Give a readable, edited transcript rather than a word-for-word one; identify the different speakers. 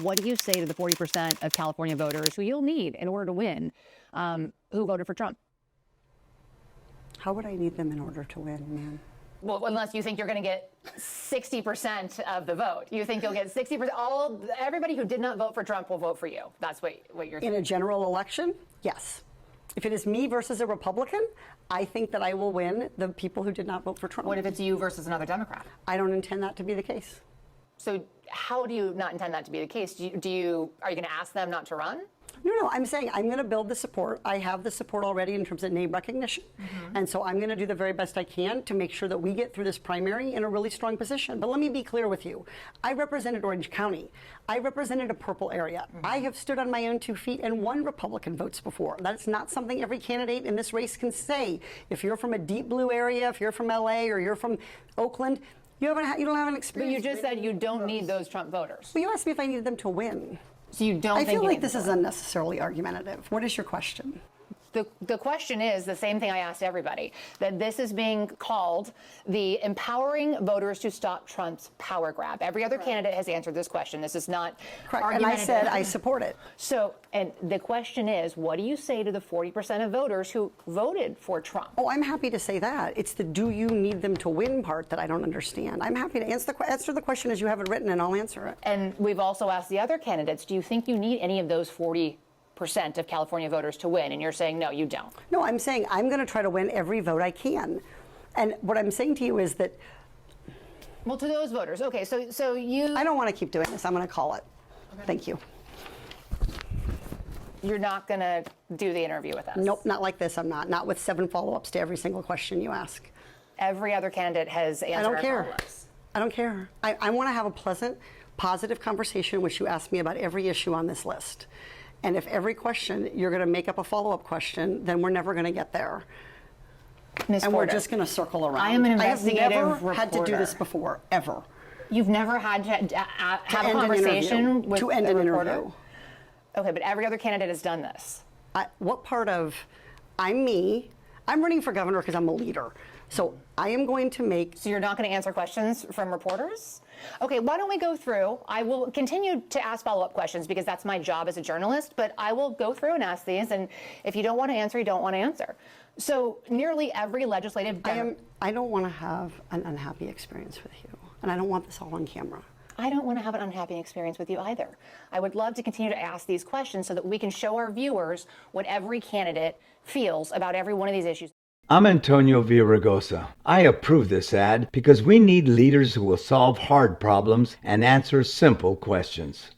Speaker 1: What do you say to the 40% of California voters who you'll need in order to win, who voted for Trump?
Speaker 2: How would I need them in order to win, man?
Speaker 3: Well, unless you think you're going to get 60% of the vote. You think you'll get 60%. Everybody who did not vote for Trump will vote for you. That's what you're saying.
Speaker 2: In a general election, yes. If it is me versus a Republican, I think that I will win the people who did not vote for Trump.
Speaker 3: What if it's you versus another Democrat?
Speaker 2: I don't intend that to be the case.
Speaker 3: So how do you not intend that to be the case? Are you going to ask them not to run?
Speaker 2: No, I'm saying I'm going to build the support. I have the support already in terms of name recognition. And so I'm going to do the very best I can to make sure that we get through this primary in a really strong position. But let me be clear with you. I represented Orange County. I represented a purple area. I have stood on my own 2 feet and won Republican votes before. That's not something every candidate in this race can say. If you're from a deep blue area, if you're from LA or you're from Oakland, you don't have an experience.
Speaker 3: But you just said you don't need those Trump voters.
Speaker 2: Well, you asked me if I needed them to win.
Speaker 3: So you don't
Speaker 2: I
Speaker 3: think
Speaker 2: feel
Speaker 3: you
Speaker 2: like
Speaker 3: need
Speaker 2: this
Speaker 3: them
Speaker 2: is
Speaker 3: to win.
Speaker 2: unnecessarily argumentative. What is your question?
Speaker 3: The question is the same thing I asked everybody, that this is being called the empowering voters to stop Trump's power grab. Every other candidate has answered this question. This is not
Speaker 2: Correct. And I
Speaker 3: argumentative.
Speaker 2: said I support it.
Speaker 3: So, and the question is, what do you say to the 40% of voters who voted for Trump?
Speaker 2: Oh, I'm happy to say that. It's the do you need them to win part that I don't understand. I'm happy to answer the question as you have it written, and I'll answer it.
Speaker 3: And we've also asked the other candidates, do you think you need any of those 40% of California voters to win? And you're saying, no, you don't.
Speaker 2: No, I'm saying I'm going to try to win every vote I can. And what I'm saying to you is that...
Speaker 3: Well, to those voters, okay, so you...
Speaker 2: I don't want to keep doing this. I'm going to call it. Okay. Thank you.
Speaker 3: You're not going to do the interview with us?
Speaker 2: Nope, not like this. I'm not. Not with 7 follow-ups to every single question you ask.
Speaker 3: Every other candidate has answered
Speaker 2: I don't
Speaker 3: our
Speaker 2: care.
Speaker 3: follow-ups.
Speaker 2: I don't care. I want to have a pleasant, positive conversation in which you ask me about every issue on this list. And if every question you're going to make up a follow-up question, then we're never going to get there.
Speaker 3: Ms.
Speaker 2: And
Speaker 3: Porter,
Speaker 2: we're just going to circle around.
Speaker 3: I am an investigative
Speaker 2: I have never had to do
Speaker 3: reporter.
Speaker 2: this before, ever.
Speaker 3: You've never had to have a
Speaker 2: end an
Speaker 3: conversation
Speaker 2: interview.
Speaker 3: with
Speaker 2: To end
Speaker 3: a
Speaker 2: an
Speaker 3: reporter?
Speaker 2: interview.
Speaker 3: Okay, but every other candidate has done this.
Speaker 2: What part of I'm me? I'm running for governor because I'm a leader. So I am going to make...
Speaker 3: So you're not going to answer questions from reporters? Okay, why don't we go through? I will continue to ask follow-up questions because that's my job as a journalist, but I will go through and ask these, and if you don't want to answer, you don't want to answer. So nearly every legislative...
Speaker 2: I don't want to have an unhappy experience with you, and I don't want this all on camera.
Speaker 3: I don't want to have an unhappy experience with you either. I would love to continue to ask these questions so that we can show our viewers what every candidate feels about every one of these issues.
Speaker 4: I'm Antonio Villaraigosa. I approve this ad because we need leaders who will solve hard problems and answer simple questions.